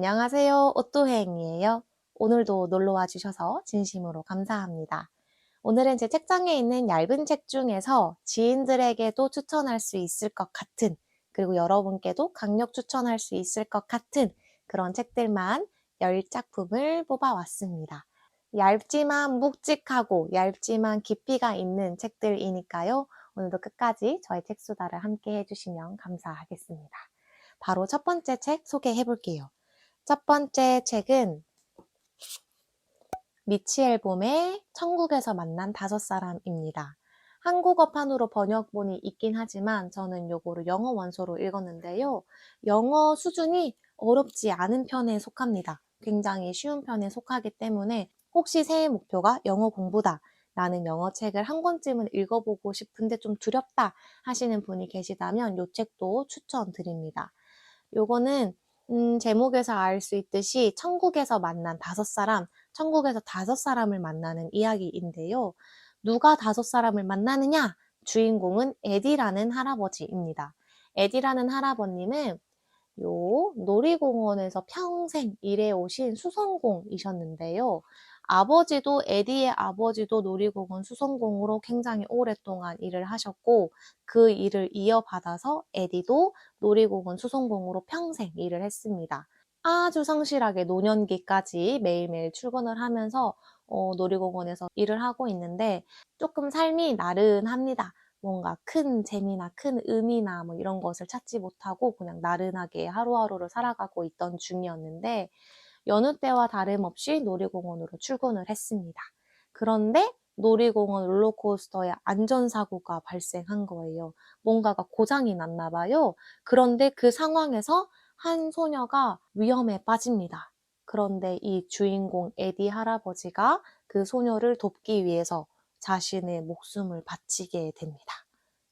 안녕하세요. 옷도행이에요. 오늘도 놀러와 주셔서 진심으로 감사합니다. 오늘은 제 책장에 있는 얇은 책 중에서 지인들에게도 추천할 수 있을 것 같은, 그리고 여러분께도 강력 추천할 수 있을 것 같은 그런 책들만 10작품을 뽑아왔습니다. 얇지만 묵직하고 얇지만 깊이가 있는 책들이니까요. 오늘도 끝까지 저의 책 수다를 함께 해주시면 감사하겠습니다. 바로 첫 번째 책 소개해 볼게요. 첫 번째 책은 미치 앨범의 천국에서 만난 5사람입니다. 한국어판으로 번역본이 있긴 하지만 저는 요거를 영어 원서로 읽었는데요. 영어 수준이 어렵지 않은 편에 속합니다. 굉장히 쉬운 편에 속하기 때문에 혹시 새해 목표가 영어 공부다 라는 영어 책을 한 권쯤은 읽어보고 싶은데 좀 두렵다 하시는 분이 계시다면 요 책도 추천드립니다. 요거는 제목에서 알 수 있듯이 천국에서 만난 5사람, 천국에서 5사람을 만나는 이야기인데요. 누가 5사람을 만나느냐? 주인공은 에디라는 할아버지입니다. 에디라는 할아버님은 요 놀이공원에서 평생 일해오신 수성공이셨는데요. 아버지도 에디의 아버지도 놀이공원 수성공으로 굉장히 오랫동안 일을 하셨고 그 일을 이어받아서 에디도 놀이공원 수성공으로 평생 일을 했습니다. 아주 성실하게 노년기까지 매일매일 출근을 하면서 놀이공원에서 일을 하고 있는데 조금 삶이 나른합니다. 뭔가 큰 재미나 큰 의미나 뭐 이런 것을 찾지 못하고 그냥 나른하게 하루하루를 살아가고 있던 중이었는데 여느 때와 다름없이 놀이공원으로 출근을 했습니다. 그런데 놀이공원 롤러코스터에 안전사고가 발생한 거예요. 뭔가가 고장이 났나 봐요. 그런데 그 상황에서 한 소녀가 위험에 빠집니다. 그런데 이 주인공 에디 할아버지가 그 소녀를 돕기 위해서 자신의 목숨을 바치게 됩니다.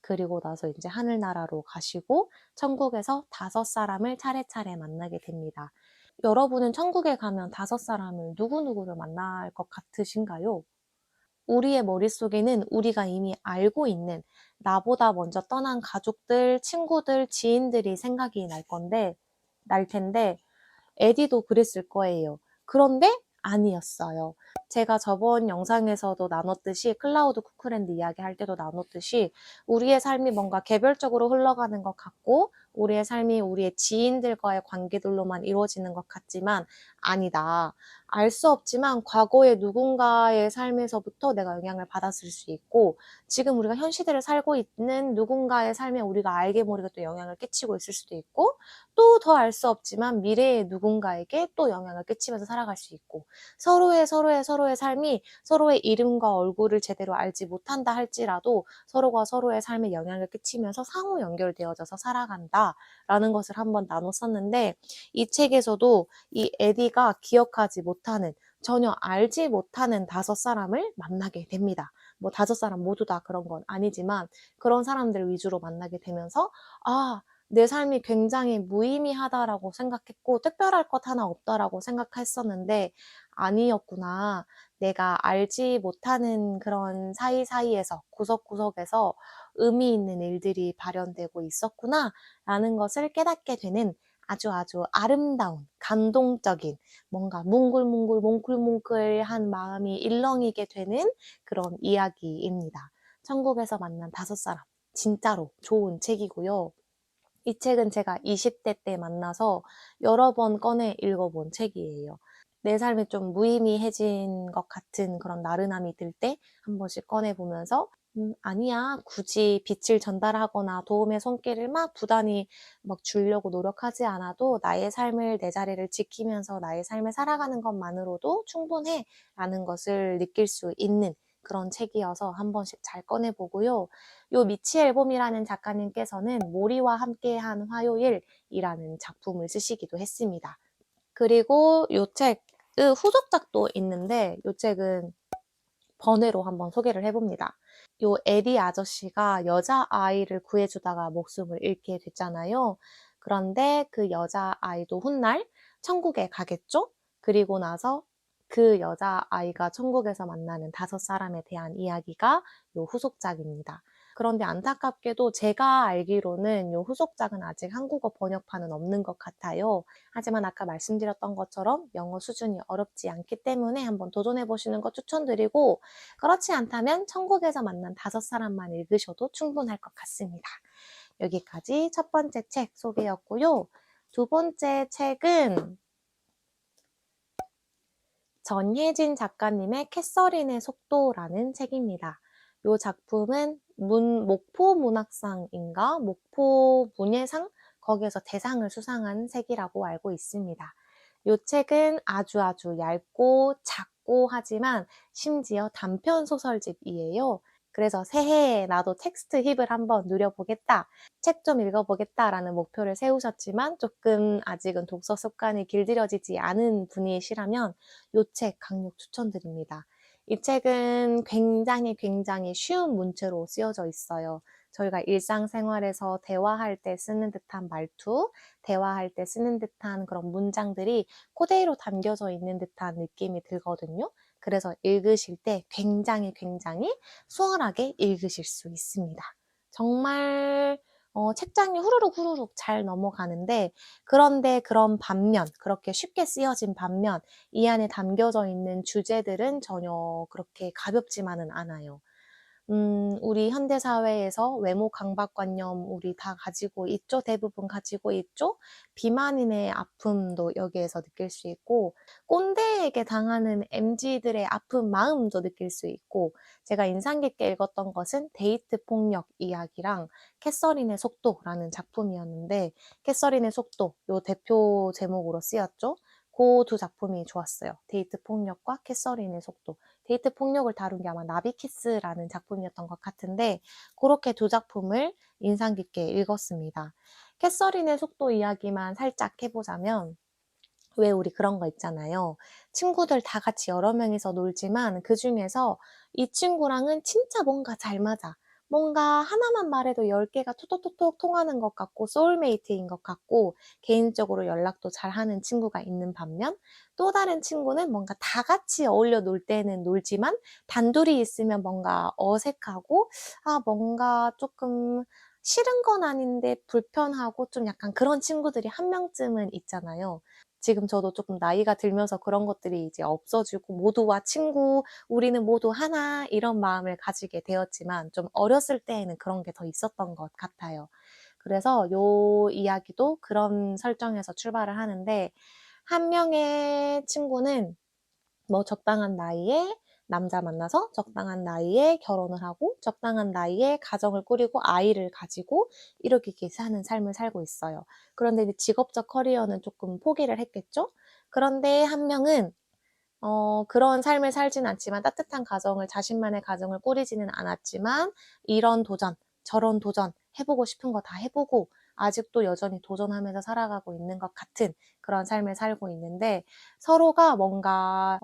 그리고 나서 이제 하늘나라로 가시고 천국에서 5사람을 차례차례 만나게 됩니다. 여러분은 천국에 가면 5사람을 누구누구를 만날 것 같으신가요? 우리의 머릿속에는 우리가 이미 알고 있는 나보다 먼저 떠난 가족들, 친구들, 지인들이 생각이 날 텐데 에디도 그랬을 거예요. 그런데 아니었어요. 제가 저번 영상에서도 나눴듯이 클라우드 쿠크랜드 이야기할 때도 나눴듯이 우리의 삶이 뭔가 개별적으로 흘러가는 것 같고 우리의 삶이 우리의 지인들과의 관계들로만 이루어지는 것 같지만 아니다. 알 수 없지만 과거의 누군가의 삶에서부터 내가 영향을 받았을 수 있고 지금 우리가 현 시대를 살고 있는 누군가의 삶에 우리가 알게 모르게 또 영향을 끼치고 있을 수도 있고 또 더 알 수 없지만 미래의 누군가에게 또 영향을 끼치면서 살아갈 수 있고 서로의 삶이 서로의 이름과 얼굴을 제대로 알지 못한다 할지라도 서로가 서로의 삶에 영향을 끼치면서 상호 연결되어져서 살아간다라는 것을 한번 나눴었는데 이 책에서도 이 에디가 기억하지 못하는 전혀 알지 못하는 5사람을 만나게 됩니다. 뭐 5사람 모두 다 그런 건 아니지만 그런 사람들 위주로 만나게 되면서 내 삶이 굉장히 무의미하다라고 생각했고 특별할 것 하나 없다라고 생각했었는데 아니었구나. 내가 알지 못하는 그런 사이사이에서 구석구석에서 의미 있는 일들이 발현되고 있었구나 라는 것을 깨닫게 되는 아주 아름다운 감동적인 뭔가 뭉글뭉글 몽클몽클한 마음이 일렁이게 되는 그런 이야기입니다. 천국에서 만난 5사람 진짜로 좋은 책이고요. 이 책은 제가 20대 때 만나서 여러 번 꺼내 읽어본 책이에요. 내 삶이 좀 무의미해진 것 같은 그런 나른함이 들 때 한 번씩 꺼내보면서 아니야. 굳이 빛을 전달하거나 도움의 손길을 막 부단히 막 주려고 노력하지 않아도 나의 삶을 내 자리를 지키면서 나의 삶을 살아가는 것만으로도 충분해 라는 것을 느낄 수 있는 그런 책이어서 한 번씩 잘 꺼내보고요. 요 미치 앨범이라는 작가님께서는 모리와 함께한 화요일이라는 작품을 쓰시기도 했습니다. 그리고 요 책의 후속작도 있는데 요 책은 번외로 한번 소개를 해봅니다. 요 에디 아저씨가 여자아이를 구해주다가 목숨을 잃게 됐잖아요. 그런데 그 여자아이도 훗날 천국에 가겠죠? 그리고 나서 그 여자아이가 천국에서 만나는 5사람에 대한 이야기가 요 후속작입니다. 그런데 안타깝게도 제가 알기로는 요 후속작은 아직 한국어 번역판은 없는 것 같아요. 하지만 아까 말씀드렸던 것처럼 영어 수준이 어렵지 않기 때문에 한번 도전해 보시는 거 추천드리고, 그렇지 않다면 천국에서 만난 다섯 사람만 읽으셔도 충분할 것 같습니다. 여기까지 첫 번째 책 소개였고요. 두 번째 책은 전혜진 작가님의 캐서린의 속도라는 책입니다. 이 작품은 목포 문학상인가 목포 문예상 거기에서 대상을 수상한 책이라고 알고 있습니다. 이 책은 아주 얇고 작고 하지만 심지어 단편 소설집이에요. 그래서 새해에 나도 텍스트 힙을 한번 누려보겠다, 책 좀 읽어보겠다라는 목표를 세우셨지만 조금 아직은 독서 습관이 길들여지지 않은 분이시라면 이 책 강력 추천드립니다. 이 책은 굉장히 쉬운 문체로 쓰여져 있어요. 저희가 일상생활에서 대화할 때 쓰는 듯한 말투, 대화할 때 쓰는 듯한 그런 문장들이 그대로 담겨져 있는 듯한 느낌이 들거든요. 그래서 읽으실 때 굉장히 수월하게 읽으실 수 있습니다. 정말 책장이 후루룩 잘 넘어가는데, 그런데 그런 반면, 그렇게 쉽게 쓰여진 반면 이 안에 담겨져 있는 주제들은 전혀 그렇게 가볍지만은 않아요. 우리 현대사회에서 외모 강박관념 우리 다 가지고 있죠? 대부분 가지고 있죠? 비만인의 아픔도 여기에서 느낄 수 있고, 꼰대에게 당하는 MZ들의 아픈 마음도 느낄 수 있고, 제가 인상 깊게 읽었던 것은 데이트 폭력 이야기랑 캐서린의 속도라는 작품이었는데, 캐서린의 속도, 요 대표 제목으로 쓰였죠? 그 두 작품이 좋았어요. 데이트 폭력과 캐서린의 속도. 데이트 폭력을 다룬 게 아마 나비키스라는 작품이었던 것 같은데, 그렇게 두 작품을 인상 깊게 읽었습니다. 캐서린의 속도 이야기만 살짝 해보자면, 왜 우리 그런 거 있잖아요. 친구들 다 같이 여러 명이서 놀지만 그 중에서 이 친구랑은 진짜 뭔가 잘 맞아. 뭔가 하나만 말해도 10개가 톡톡톡톡 통하는 것 같고 소울메이트인 것 같고 개인적으로 연락도 잘하는 친구가 있는 반면, 또 다른 친구는 뭔가 다 같이 어울려 놀 때는 놀지만 단둘이 있으면 뭔가 어색하고 뭔가 조금 싫은 건 아닌데 불편하고 좀 약간 그런 친구들이 한 명쯤은 있잖아요. 지금 저도 조금 나이가 들면서 그런 것들이 이제 없어지고 모두와 친구, 우리는 모두 하나 이런 마음을 가지게 되었지만 좀 어렸을 때에는 그런 게 더 있었던 것 같아요. 그래서 요 이야기도 그런 설정에서 출발을 하는데, 한 명의 친구는 뭐 적당한 나이에 남자 만나서 적당한 나이에 결혼을 하고 적당한 나이에 가정을 꾸리고 아이를 가지고 이렇게 사는 삶을 살고 있어요. 그런데 이제 직업적 커리어는 조금 포기를 했겠죠? 그런데 한 명은 그런 삶을 살진 않지만 따뜻한 가정을, 자신만의 가정을 꾸리지는 않았지만 이런 도전, 저런 도전, 해보고 싶은 거 다 해보고 아직도 여전히 도전하면서 살아가고 있는 것 같은 그런 삶을 살고 있는데, 서로가 뭔가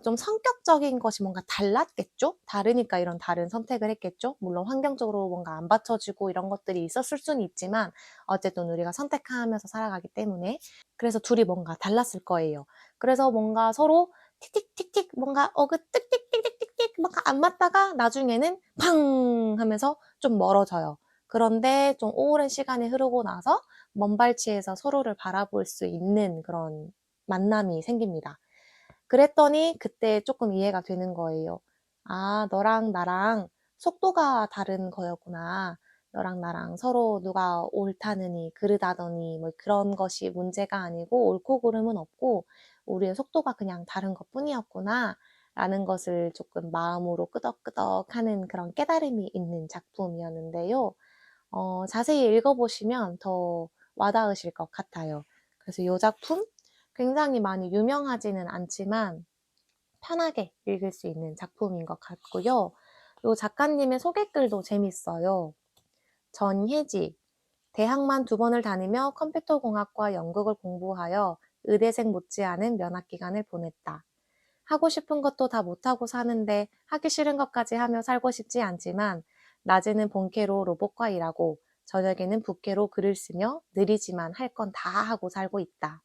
좀 성격적인 것이 뭔가 달랐겠죠? 다르니까 이런 다른 선택을 했겠죠? 물론 환경적으로 뭔가 안 받쳐주고 이런 것들이 있었을 수는 있지만 어쨌든 우리가 선택하면서 살아가기 때문에, 그래서 둘이 뭔가 달랐을 거예요. 그래서 뭔가 서로 틱틱틱틱 뭔가 어그 띡띡띡띡띡 뭔가 안 맞다가 나중에는 팡 하면서 좀 멀어져요. 그런데 좀 오랜 시간이 흐르고 나서 먼발치에서 서로를 바라볼 수 있는 그런 만남이 생깁니다. 그랬더니 그때 조금 이해가 되는 거예요. 아, 너랑 나랑 속도가 다른 거였구나. 너랑 나랑 서로 누가 옳다느니 그르다더니 뭐 그런 것이 문제가 아니고 옳고 그름은 없고 우리의 속도가 그냥 다른 것뿐이었구나 라는 것을 조금 마음으로 끄덕끄덕 하는 그런 깨달음이 있는 작품이었는데요. 자세히 읽어보시면 더 와닿으실 것 같아요. 그래서 이 작품 굉장히 많이 유명하지는 않지만 편하게 읽을 수 있는 작품인 것 같고요. 이 작가님의 소개글도 재밌어요. 전혜지, 대학만 2번을 다니며 컴퓨터공학과 연극을 공부하여 의대생 못지않은 면학기간을 보냈다. 하고 싶은 것도 다 못하고 사는데 하기 싫은 것까지 하며 살고 싶지 않지만 낮에는 본캐로 로봇과 일하고 저녁에는 부캐로 글을 쓰며 느리지만 할 건 다 하고 살고 있다.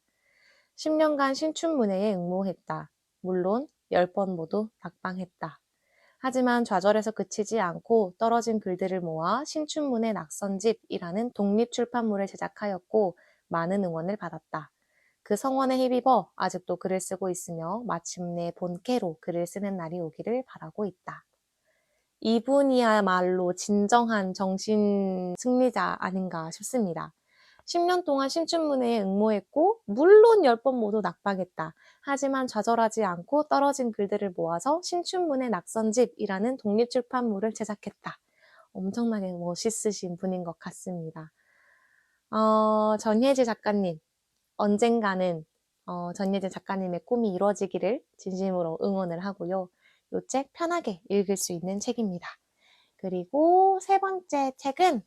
10년간 신춘문예에 응모했다. 물론 10번 모두 낙방했다. 하지만 좌절해서 그치지 않고 떨어진 글들을 모아 신춘문예 낙선집이라는 독립출판물을 제작하였고 많은 응원을 받았다. 그 성원에 힘입어 아직도 글을 쓰고 있으며 마침내 본캐로 글을 쓰는 날이 오기를 바라고 있다. 이분이야말로 진정한 정신 승리자 아닌가 싶습니다. 10년 동안 신춘문예에 응모했고 물론 10번 모두 낙방했다. 하지만 좌절하지 않고 떨어진 글들을 모아서 신춘문예 낙선집이라는 독립출판물을 제작했다. 엄청나게 멋있으신 분인 것 같습니다. 전예지 작가님, 언젠가는 전예진 작가님의 꿈이 이루어지기를 진심으로 응원을 하고요. 이 책 편하게 읽을 수 있는 책입니다. 그리고 세 번째 책은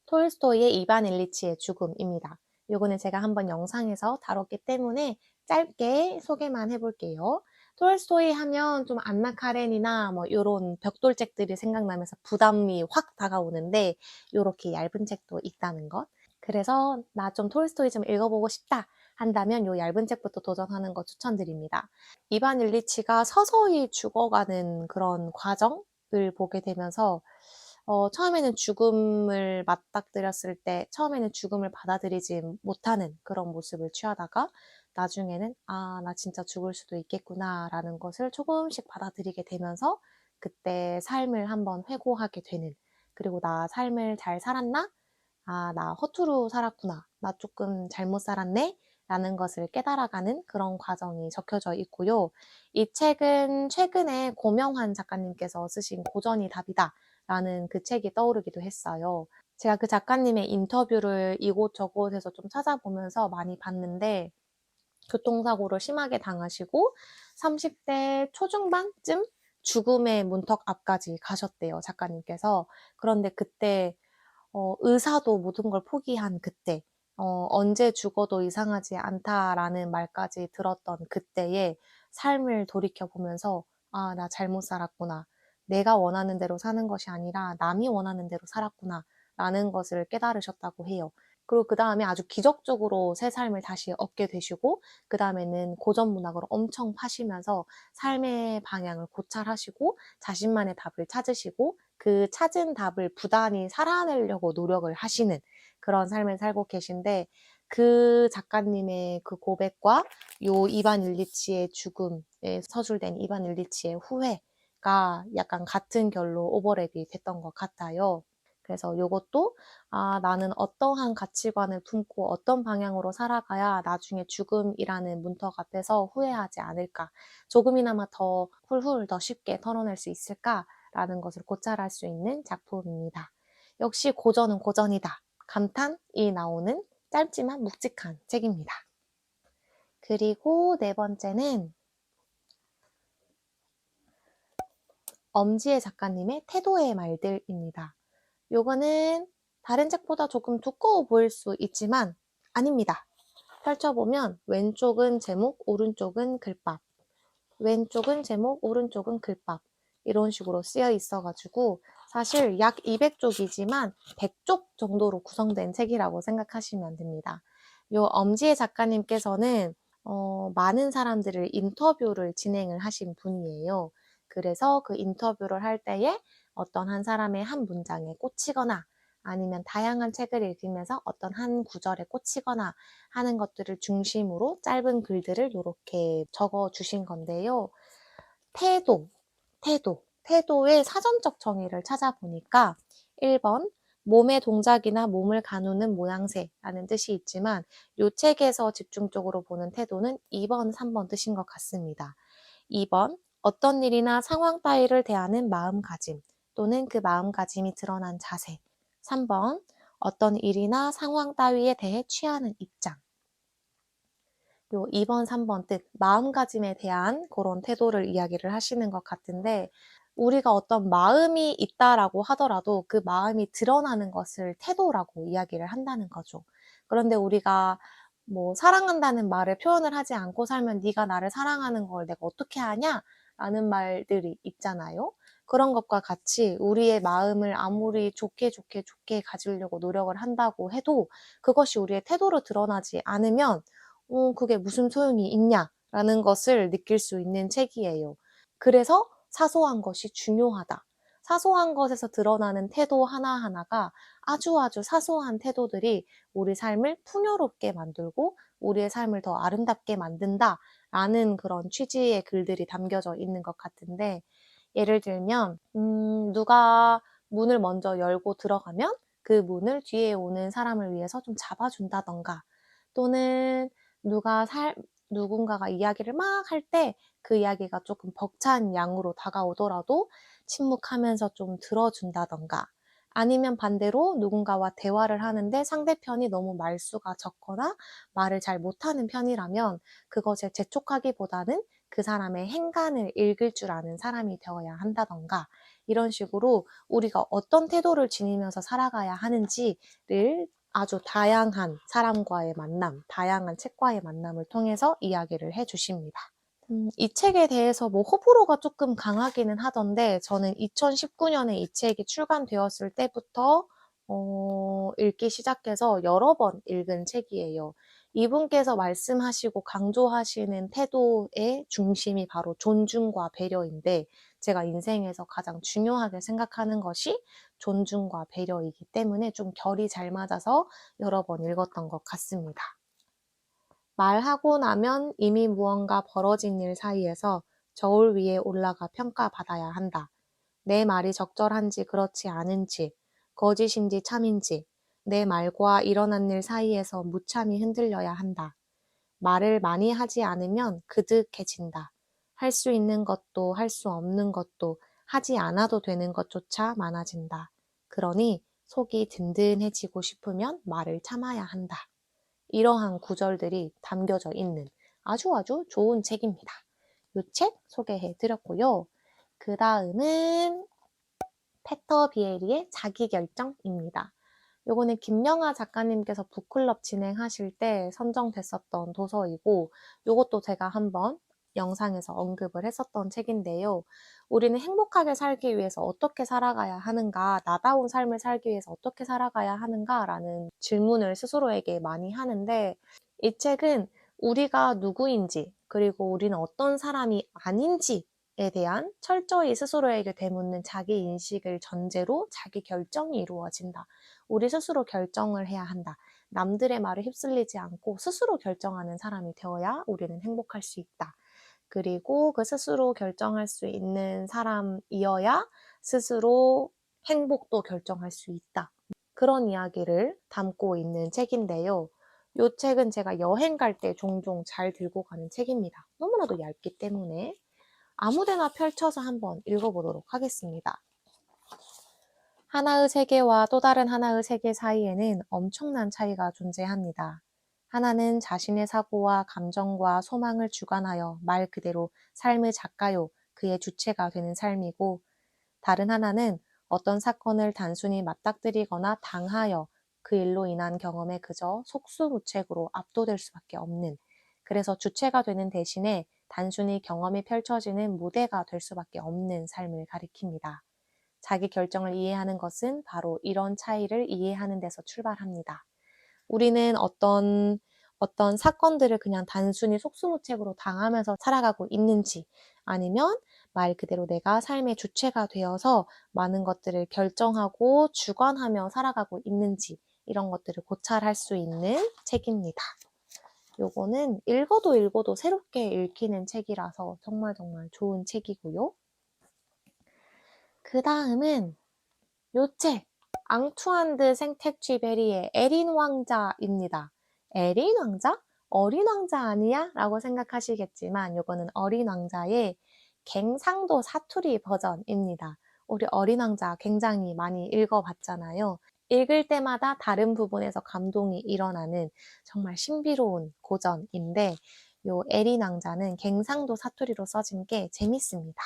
톨스토이의 이반 일리치의 죽음입니다. 요거는 제가 한번 영상에서 다뤘기 때문에 짧게 소개만 해볼게요. 톨스토이 하면 좀 안나 카렌이나 뭐 요런 벽돌책들이 생각나면서 부담이 확 다가오는데 요렇게 얇은 책도 있다는 것. 그래서 나 좀 톨스토이 좀 읽어보고 싶다 한다면 요 얇은 책부터 도전하는 거 추천드립니다. 이반 일리치가 서서히 죽어가는 그런 과정을 보게 되면서 처음에는 죽음을 맞닥뜨렸을 때 처음에는 죽음을 받아들이지 못하는 그런 모습을 취하다가 나중에는 아, 나 진짜 죽을 수도 있겠구나 라는 것을 조금씩 받아들이게 되면서 그때 삶을 한번 회고하게 되는, 그리고 나 삶을 잘 살았나? 아, 나 허투루 살았구나. 나 조금 잘못 살았네? 라는 것을 깨달아가는 그런 과정이 적혀져 있고요. 이 책은 최근에 고명환 작가님께서 쓰신 고전이 답이다 라는 그 책이 떠오르기도 했어요. 제가 그 작가님의 인터뷰를 이곳저곳에서 좀 찾아보면서 많이 봤는데 교통사고를 심하게 당하시고 30대 초중반쯤 죽음의 문턱 앞까지 가셨대요, 작가님께서. 그런데 그때 의사도 모든 걸 포기한 그때, 언제 죽어도 이상하지 않다라는 말까지 들었던 그때의 삶을 돌이켜보면서, 아, 나 잘못 살았구나. 내가 원하는 대로 사는 것이 아니라 남이 원하는 대로 살았구나. 라는 것을 깨달으셨다고 해요. 그리고 그 다음에 아주 기적적으로 새 삶을 다시 얻게 되시고, 그 다음에는 고전 문학으로 엄청 파시면서 삶의 방향을 고찰하시고, 자신만의 답을 찾으시고, 그 찾은 답을 부단히 살아내려고 노력을 하시는 그런 삶을 살고 계신데, 그 작가님의 그 고백과 요 이반 일리치의 죽음에 서술된 이반 일리치의 후회가 약간 같은 결로 오버랩이 됐던 것 같아요. 그래서 요것도 아, 나는 어떠한 가치관을 품고 어떤 방향으로 살아가야 나중에 죽음이라는 문턱 앞에서 후회하지 않을까, 조금이나마 더 훌훌 더 쉽게 털어낼 수 있을까 라는 것을 고찰할 수 있는 작품입니다. 역시 고전은 고전이다. 감탄이 나오는 짧지만 묵직한 책입니다. 그리고 네 번째는 엄지혜 작가님의 태도의 말들입니다. 요거는 다른 책보다 조금 두꺼워 보일 수 있지만 아닙니다. 펼쳐보면 왼쪽은 제목, 오른쪽은 글밥, 왼쪽은 제목, 오른쪽은 글밥 이런 식으로 쓰여 있어가지고 사실 약 200쪽이지만 100쪽 정도로 구성된 책이라고 생각하시면 됩니다. 요 엄지혜 작가님께서는 많은 사람들을 인터뷰를 진행을 하신 분이에요. 그래서 그 인터뷰를 할 때에 어떤 한 사람의 한 문장에 꽂히거나 아니면 다양한 책을 읽으면서 어떤 한 구절에 꽂히거나 하는 것들을 중심으로 짧은 글들을 이렇게 적어 주신 건데요. 태도의 사전적 정의를 찾아보니까 1번 몸의 동작이나 몸을 가누는 모양새라는 뜻이 있지만 이 책에서 집중적으로 보는 태도는 2번, 3번 뜻인 것 같습니다. 2번 어떤 일이나 상황 따위를 대하는 마음가짐 또는 그 마음가짐이 드러난 자세. 3번 어떤 일이나 상황 따위에 대해 취하는 입장. 요 2번, 3번 뜻, 마음가짐에 대한 그런 태도를 이야기를 하시는 것 같은데, 우리가 어떤 마음이 있다라고 하더라도 그 마음이 드러나는 것을 태도라고 이야기를 한다는 거죠. 그런데 우리가 뭐 사랑한다는 말을 표현을 하지 않고 살면 네가 나를 사랑하는 걸 내가 어떻게 하냐? 라는 말들이 있잖아요. 그런 것과 같이 우리의 마음을 아무리 좋게 가지려고 노력을 한다고 해도 그것이 우리의 태도로 드러나지 않으면 그게 무슨 소용이 있냐라는 것을 느낄 수 있는 책이에요. 그래서 사소한 것이 중요하다. 사소한 것에서 드러나는 태도 하나하나가 아주 아주 사소한 태도들이 우리 삶을 풍요롭게 만들고 우리의 삶을 더 아름답게 만든다라는 그런 취지의 글들이 담겨져 있는 것 같은데, 예를 들면 누가 문을 먼저 열고 들어가면 그 문을 뒤에 오는 사람을 위해서 좀 잡아준다던가, 또는 누가 누군가가 이야기를 막 할 때 그 이야기가 조금 벅찬 양으로 다가오더라도 침묵하면서 좀 들어준다던가, 아니면 반대로 누군가와 대화를 하는데 상대편이 너무 말수가 적거나 말을 잘 못하는 편이라면 그것에 재촉하기보다는 그 사람의 행간을 읽을 줄 아는 사람이 되어야 한다던가, 이런 식으로 우리가 어떤 태도를 지니면서 살아가야 하는지를 아주 다양한 사람과의 만남, 다양한 책과의 만남을 통해서 이야기를 해주십니다. 이 책에 대해서 뭐 호불호가 조금 강하기는 하던데, 저는 2019년에 이 책이 출간되었을 때부터 읽기 시작해서 여러 번 읽은 책이에요. 이분께서 말씀하시고 강조하시는 태도의 중심이 바로 존중과 배려인데, 제가 인생에서 가장 중요하게 생각하는 것이 존중과 배려이기 때문에 좀 결이 잘 맞아서 여러 번 읽었던 것 같습니다. 말하고 나면 이미 무언가 벌어진 일 사이에서 저울 위에 올라가 평가받아야 한다. 내 말이 적절한지 그렇지 않은지, 거짓인지 참인지, 내 말과 일어난 일 사이에서 무참히 흔들려야 한다. 말을 많이 하지 않으면 그득해진다. 할 수 있는 것도 할 수 없는 것도 하지 않아도 되는 것조차 많아진다. 그러니 속이 든든해지고 싶으면 말을 참아야 한다. 이러한 구절들이 담겨져 있는 아주 아주 좋은 책입니다. 이 책 소개해 드렸고요. 그 다음은 페터 비에리의 자기결정입니다. 요거는 김영하 작가님께서 북클럽 진행하실 때 선정됐었던 도서이고, 요것도 제가 한번 영상에서 언급을 했었던 책인데요. 우리는 행복하게 살기 위해서 어떻게 살아가야 하는가, 나다운 삶을 살기 위해서 어떻게 살아가야 하는가라는 질문을 스스로에게 많이 하는데, 이 책은 우리가 누구인지, 그리고 우리는 어떤 사람이 아닌지 에 대한 철저히 스스로에게 되묻는 자기 인식을 전제로 자기 결정이 이루어진다. 우리 스스로 결정을 해야 한다. 남들의 말에 휩쓸리지 않고 스스로 결정하는 사람이 되어야 우리는 행복할 수 있다. 그리고 그 스스로 결정할 수 있는 사람이어야 스스로 행복도 결정할 수 있다. 그런 이야기를 담고 있는 책인데요. 이 책은 제가 여행 갈 때 종종 잘 들고 가는 책입니다. 너무나도 얇기 때문에 아무데나 펼쳐서 한번 읽어보도록 하겠습니다. 하나의 세계와 또 다른 하나의 세계 사이에는 엄청난 차이가 존재합니다. 하나는 자신의 사고와 감정과 소망을 주관하여 말 그대로 삶의 작가요, 그의 주체가 되는 삶이고, 다른 하나는 어떤 사건을 단순히 맞닥뜨리거나 당하여 그 일로 인한 경험에 그저 속수무책으로 압도될 수밖에 없는, 그래서 주체가 되는 대신에 단순히 경험이 펼쳐지는 무대가 될 수밖에 없는 삶을 가리킵니다. 자기 결정을 이해하는 것은 바로 이런 차이를 이해하는 데서 출발합니다. 우리는 어떤 사건들을 그냥 단순히 속수무책으로 당하면서 살아가고 있는지, 아니면 말 그대로 내가 삶의 주체가 되어서 많은 것들을 결정하고 주관하며 살아가고 있는지, 이런 것들을 고찰할 수 있는 책입니다. 요거는 읽어도 읽어도 새롭게 읽히는 책이라서 정말 정말 좋은 책이고요. 그 다음은 요 책, 앙투안 드 생텍쥐베리의 에린 왕자입니다. 에린 왕자? 어린 왕자 아니야? 라고 생각하시겠지만 요거는 어린 왕자의 갱상도 사투리 버전입니다. 우리 어린 왕자 굉장히 많이 읽어봤잖아요. 읽을 때마다 다른 부분에서 감동이 일어나는 정말 신비로운 고전인데, 요 에린 왕자는 갱상도 사투리로 써진 게 재밌습니다.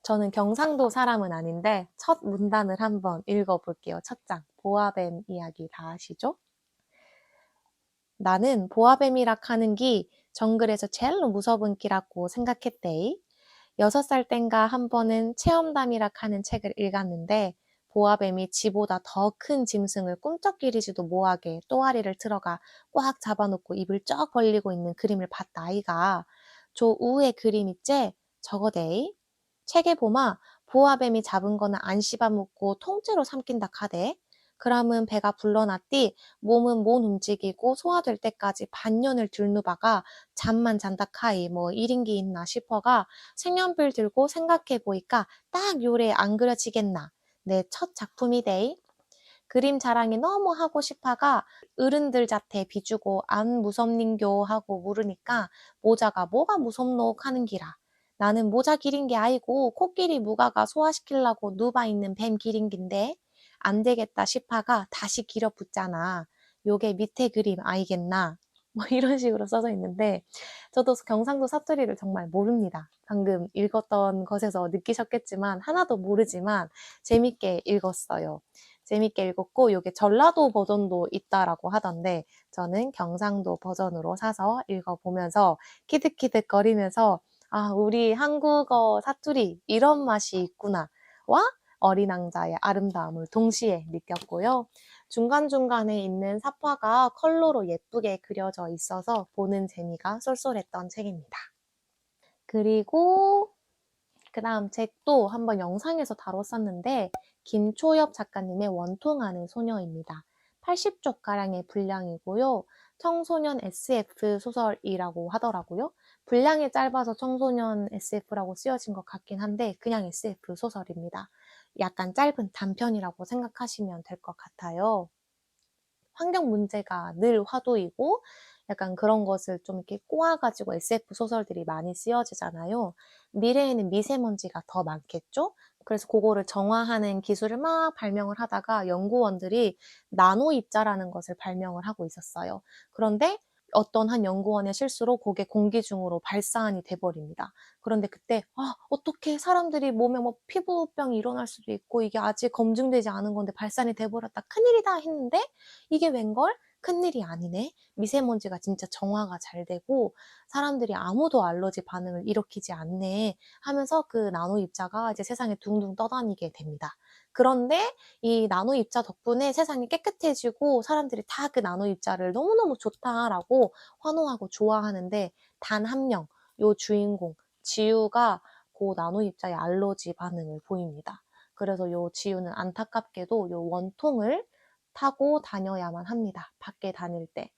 저는 경상도 사람은 아닌데 첫 문단을 한번 읽어볼게요. 첫 장, 보아뱀 이야기 다 아시죠? 나는 보아뱀이라 하는 기 정글에서 제일 무서운 기라고 생각했대이. 6살 땐가 한 번은 체험담이라 하는 책을 읽었는데, 보아뱀이 지보다 더 큰 짐승을 꿈쩍거리지도 못하게 또아리를 틀어가 꽉 잡아놓고 입을 쩍 벌리고 있는 그림을 봤다 아이가. 저 우의 그림 있제? 저거데이. 책에 보마 보아뱀이 잡은 거는 안 씹어먹고 통째로 삼킨다 카대. 그람은 배가 불러났디 몸은 못 움직이고 소화될 때까지 반년을 들누바가 잠만 잔다 카이 뭐 일인기 있나 싶어가 색연필 들고 생각해 보니까 딱 요래 안 그려지겠나. 내 첫 작품이데이. 그림 자랑이 너무 하고 싶어가 어른들 자태 비주고 안 무섭nin교 하고 물으니까 모자가 뭐가 무섭노 하는 기라. 나는 모자 기린 게 아니고 코끼리 무가가 소화시키려고 누워 있는 뱀 기린 긴데 안 되겠다 싶어가 다시 길어 붙잖아. 요게 밑에 그림 아이겠나? 뭐 이런 식으로 써져 있는데 저도 경상도 사투리를 정말 모릅니다. 방금 읽었던 것에서 느끼셨겠지만 하나도 모르지만 재밌게 읽었어요. 재밌게 읽었고 이게 전라도 버전도 있다라고 하던데 저는 경상도 버전으로 사서 읽어보면서 키득키득거리면서 아, 우리 한국어 사투리 이런 맛이 있구나 와 어린 왕자의 아름다움을 동시에 느꼈고요. 중간중간에 있는 사파가 컬러로 예쁘게 그려져 있어서 보는 재미가 쏠쏠했던 책입니다. 그리고 그 다음 책도 한번 영상에서 다뤘었는데 김초엽 작가님의 원통하는 소녀입니다. 80쪽가량의 분량이고요. 청소년 SF 소설이라고 하더라고요. 분량이 짧아서 청소년 SF라고 쓰여진 것 같긴 한데 그냥 SF 소설입니다. 약간 짧은 단편이라고 생각하시면 될 것 같아요. 환경 문제가 늘 화두이고 약간 그런 것을 좀 이렇게 꼬아가지고 SF 소설들이 많이 쓰여지잖아요. 미래에는 미세먼지가 더 많겠죠? 그래서 그거를 정화하는 기술을 막 발명을 하다가 연구원들이 나노 입자라는 것을 발명을 하고 있었어요. 그런데 어떤 한 연구원의 실수로 그게 공기 중으로 발산이 돼버립니다. 그런데 그때 어떻게 사람들이 몸에 뭐 피부병이 일어날 수도 있고 이게 아직 검증되지 않은 건데 발산이 돼버렸다 큰일이다 했는데 이게 웬걸? 큰일이 아니네. 미세먼지가 진짜 정화가 잘 되고 사람들이 아무도 알러지 반응을 일으키지 않네 하면서 그 나노 입자가 이제 세상에 둥둥 떠다니게 됩니다. 그런데 이 나노 입자 덕분에 세상이 깨끗해지고 사람들이 다 그 나노 입자를 너무너무 좋다라고 환호하고 좋아하는데 단 한 명, 요 주인공 지우가 그 나노 입자의 알러지 반응을 보입니다. 그래서 요 지우는 안타깝게도 요 원통을 타고 다녀야만 합니다. 밖에 다닐 때.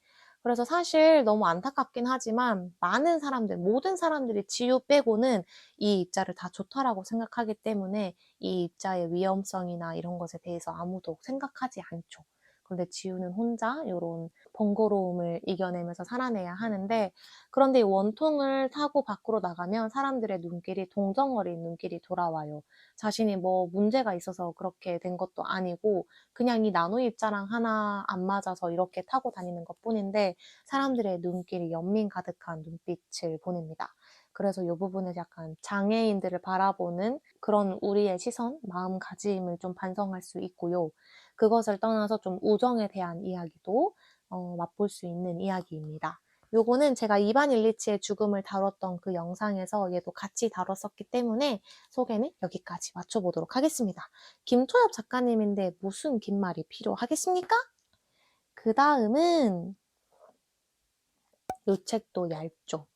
그래서 사실 너무 안타깝긴 하지만 많은 사람들, 모든 사람들이 지우 빼고는 이 입자를 다 좋다라고 생각하기 때문에 이 입자의 위험성이나 이런 것에 대해서 아무도 생각하지 않죠. 그런데 지우는 혼자 이런 번거로움을 이겨내면서 살아내야 하는데 그런데 이 원통을 타고 밖으로 나가면 사람들의 눈길이 동정 어린 눈길이 돌아와요. 자신이 뭐 문제가 있어서 그렇게 된 것도 아니고 그냥 이 나노 입자랑 하나 안 맞아서 이렇게 타고 다니는 것뿐인데 사람들의 눈길이 연민 가득한 눈빛을 보냅니다. 그래서 이 부분에서 약간 장애인들을 바라보는 그런 우리의 시선, 마음가짐을 좀 반성할 수 있고요. 그것을 떠나서 좀 우정에 대한 이야기도 맛볼 수 있는 이야기입니다. 요거는 제가 이반 일리치의 죽음을 다뤘던 그 영상에서 얘도 같이 다뤘었기 때문에 소개는 여기까지 맞춰보도록 하겠습니다. 김초엽 작가님인데 무슨 긴 말이 필요하겠습니까? 그 다음은 요 책도 얇죠.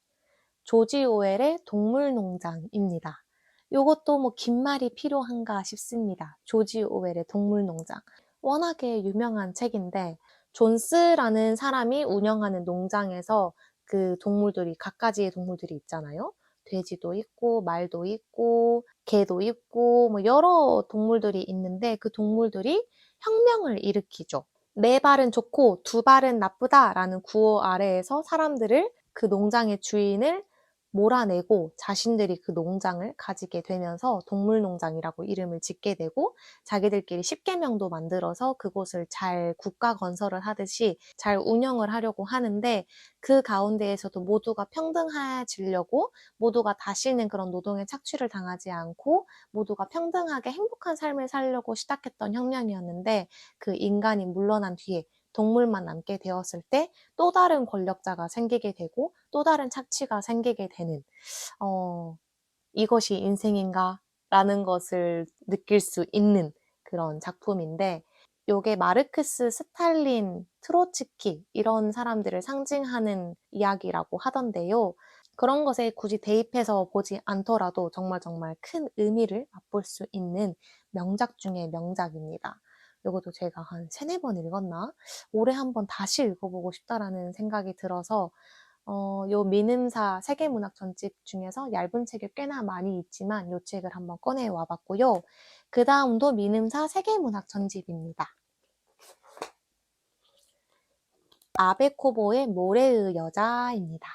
조지 오웰의 동물농장입니다. 요것도 뭐 긴 말이 필요한가 싶습니다. 조지 오웰의 동물농장. 워낙에 유명한 책인데 존스라는 사람이 운영하는 농장에서 그 동물들이 갖가지의 동물들이 있잖아요. 돼지도 있고 말도 있고 개도 있고 뭐 여러 동물들이 있는데 그 동물들이 혁명을 일으키죠. 네 발은 좋고 두 발은 나쁘다라는 구호 아래에서 사람들을 그 농장의 주인을 몰아내고 자신들이 그 농장을 가지게 되면서 동물농장이라고 이름을 짓게 되고 자기들끼리 10계명도 만들어서 그곳을 잘 국가 건설을 하듯이 잘 운영을 하려고 하는데 그 가운데에서도 모두가 평등해지려고 모두가 다시는 그런 노동에 착취를 당하지 않고 모두가 평등하게 행복한 삶을 살려고 시작했던 혁명이었는데 그 인간이 물러난 뒤에 동물만 남게 되었을 때 또 다른 권력자가 생기게 되고 또 다른 착취가 생기게 되는 이것이 인생인가? 라는 것을 느낄 수 있는 그런 작품인데 요게 마르크스, 스탈린, 트로츠키 이런 사람들을 상징하는 이야기라고 하던데요. 그런 것에 굳이 대입해서 보지 않더라도 정말 정말 큰 의미를 맛볼 수 있는 명작 중의 명작입니다. 요것도 제가 한 3-4번 읽었나? 올해 한번 다시 읽어보고 싶다라는 생각이 들어서 요 민음사 세계문학 전집 중에서 얇은 책이 꽤나 많이 있지만 요 책을 한번 꺼내 와 봤고요. 그다음도 민음사 세계문학 전집입니다. 아베코보의 모래의 여자입니다.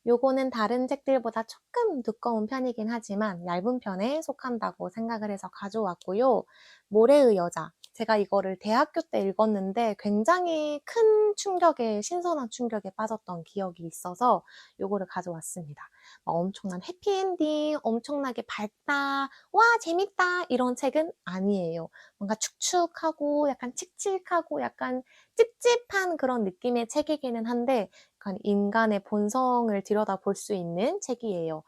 요거는 다른 책들보다 조금 두꺼운 편이긴 하지만 얇은 편에 속한다고 생각을 해서 가져왔고요. 모래의 여자. 제가 이거를 대학교 때 읽었는데 굉장히 큰 충격에, 신선한 충격에 빠졌던 기억이 있어서 요거를 가져왔습니다. 막 엄청난 해피엔딩, 엄청나게 밝다, 와, 재밌다, 이런 책은 아니에요. 뭔가 축축하고 약간 칙칙하고 약간 찝찝한 그런 느낌의 책이기는 한데 약간 인간의 본성을 들여다볼 수 있는 책이에요.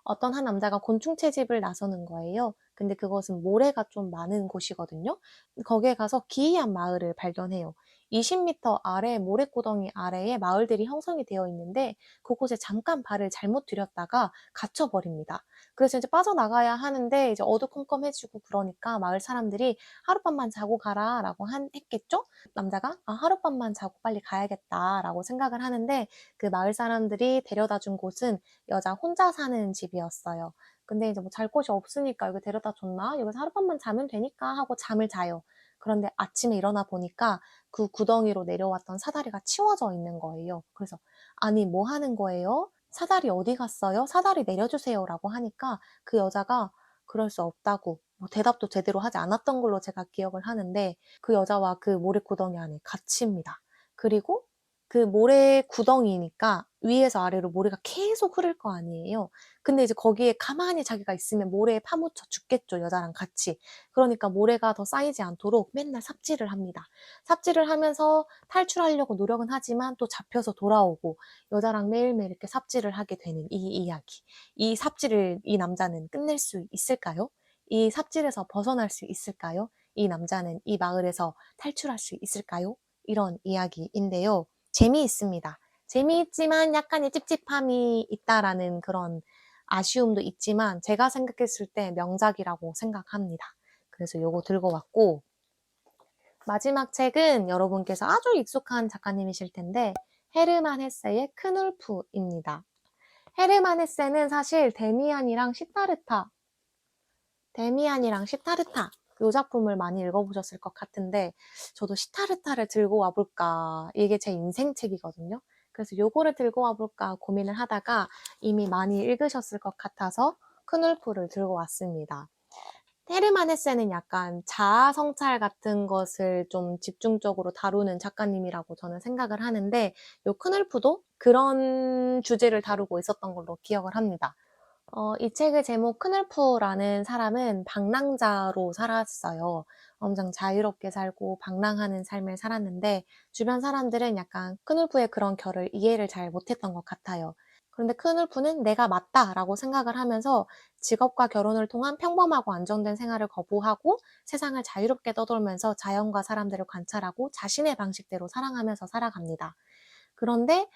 어떤 한 남자가 곤충 채집을 나서는 거예요. 근데 그것은 모래가 좀 많은 곳이거든요. 거기에 가서 기이한 마을을 발견해요. 20m 아래 모래구덩이 아래에 마을들이 형성이 되어 있는데 그곳에 잠깐 발을 잘못 들였다가 갇혀버립니다. 그래서 이제 빠져나가야 하는데 이제 어두컴컴해지고 그러니까 마을 사람들이 하룻밤만 자고 가라라고 했겠죠? 남자가 하룻밤만 자고 빨리 가야겠다라고 생각을 하는데 그 마을 사람들이 데려다 준 곳은 여자 혼자 사는 집이었어요. 근데 이제 뭐 잘 곳이 없으니까 여기 데려다 줬나? 여기서 하룻밤만 자면 되니까 하고 잠을 자요. 그런데 아침에 일어나 보니까 그 구덩이로 내려왔던 사다리가 치워져 있는 거예요. 그래서 아니 뭐 하는 거예요? 사다리 어디 갔어요? 사다리 내려주세요라고 하니까 그 여자가 그럴 수 없다고 뭐 대답도 제대로 하지 않았던 걸로 제가 기억을 하는데 그 여자와 그 모래 구덩이 안에 갇힙니다. 그리고 그 모래 구덩이니까 위에서 아래로 모래가 계속 흐를 거 아니에요. 근데 이제 거기에 가만히 자기가 있으면 모래에 파묻혀 죽겠죠, 여자랑 같이. 그러니까 모래가 더 쌓이지 않도록 맨날 삽질을 합니다. 삽질을 하면서 탈출하려고 노력은 하지만 또 잡혀서 돌아오고 여자랑 매일매일 이렇게 삽질을 하게 되는 이 이야기. 이 삽질을 이 남자는 끝낼 수 있을까요? 이 삽질에서 벗어날 수 있을까요? 이 남자는 이 마을에서 탈출할 수 있을까요? 이런 이야기인데요. 재미있습니다. 재미있지만 약간의 찝찝함이 있다라는 그런 아쉬움도 있지만 제가 생각했을 때 명작이라고 생각합니다. 그래서 요거 들고 왔고 마지막 책은 여러분께서 아주 익숙한 작가님이실 텐데 헤르만 헤세의 크눌프입니다. 헤르만 헤세는 사실 데미안이랑 시타르타 요 작품을 많이 읽어보셨을 것 같은데 저도 시타르타를 들고 와볼까 이게 제 인생책이거든요. 그래서 요거를 들고 와볼까 고민을 하다가 이미 많이 읽으셨을 것 같아서 크눌프를 들고 왔습니다. 헤르만 헤세는 약간 자아 성찰 같은 것을 좀 집중적으로 다루는 작가님이라고 저는 생각을 하는데 요 크눌프도 그런 주제를 다루고 있었던 걸로 기억을 합니다. 이 책의 제목 크눌프라는 사람은 방랑자로 살았어요. 엄청 자유롭게 살고 방랑하는 삶을 살았는데 주변 사람들은 약간 크눌프의 그런 결을 이해를 잘 못했던 것 같아요. 그런데 크눌프는 내가 맞다라고 생각을 하면서 직업과 결혼을 통한 평범하고 안정된 생활을 거부하고 세상을 자유롭게 떠돌면서 자연과 사람들을 관찰하고 자신의 방식대로 사랑하면서 살아갑니다. 그런데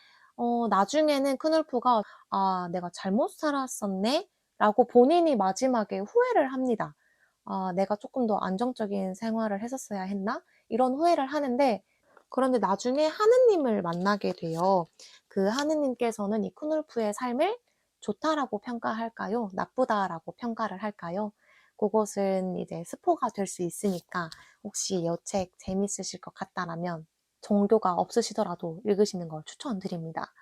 나중에는 크눌프가 '아 내가 잘못 살았었네.' 라고 본인이 마지막에 후회를 합니다. '아 내가 쪼끔 더 안정적인 생활을 했었어야 했나?' 이런 후회를 하는데 그런데 나중에 하느님을 만나게 돼요. 그 하느님께서는 이 크눌프의 삶을 좋다라고 평가할까요? 나쁘다라고 평가를 할까요? 고것은 이제 스포가 될 수 있으니까 혹시 이 책 재밌으실 것 같다라면 종교가 없으시더라도 읽으시는 걸 추천드립니다.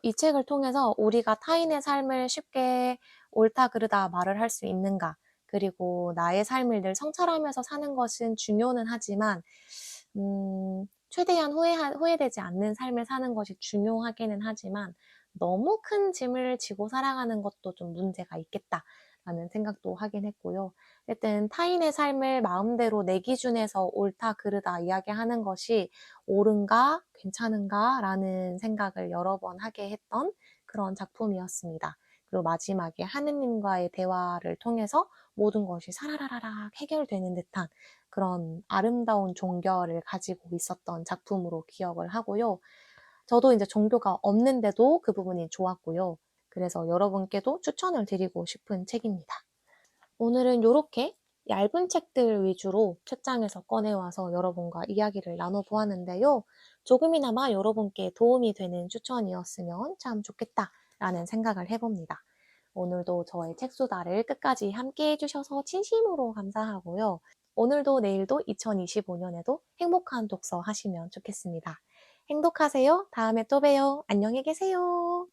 이 책을 통해서 우리가 타인의 삶을 쉽게 옳다 그르다 말을 할 수 있는가, 그리고 나의 삶을 늘 성찰하면서 사는 것은 중요는 하지만 최대한 후회되지 않는 삶을 사는 것이 중요하기는 하지만 너무 큰 짐을 지고 살아가는 것도 좀 문제가 있겠다라는 생각도 하긴 했고요. 어쨌든 타인의 삶을 마음대로 내 기준에서 옳다 그르다 이야기하는 것이 옳은가 괜찮은가 라는 생각을 여러 번 하게 했던 그런 작품이었습니다. 그리고 마지막에 하느님과의 대화를 통해서 모든 것이 사라라라락 해결되는 듯한 그런 아름다운 종결을 가지고 있었던 작품으로 기억을 하고요. 저도 이제 종교가 없는데도 그 부분이 좋았고요. 그래서 여러분께도 추천을 드리고 싶은 책입니다. 오늘은 요렇게 얇은 책들 위주로 책장에서 꺼내와서 여러분과 이야기를 나눠보았는데요. 조금이나마 여러분께 도움이 되는 추천이었으면 참 좋겠다라는 생각을 해봅니다. 오늘도 저의 책수다를 끝까지 함께 해주셔서 진심으로 감사하고요. 오늘도 내일도 2025년에도 행복한 독서 하시면 좋겠습니다. 행복하세요. 다음에 또 봬요. 안녕히 계세요.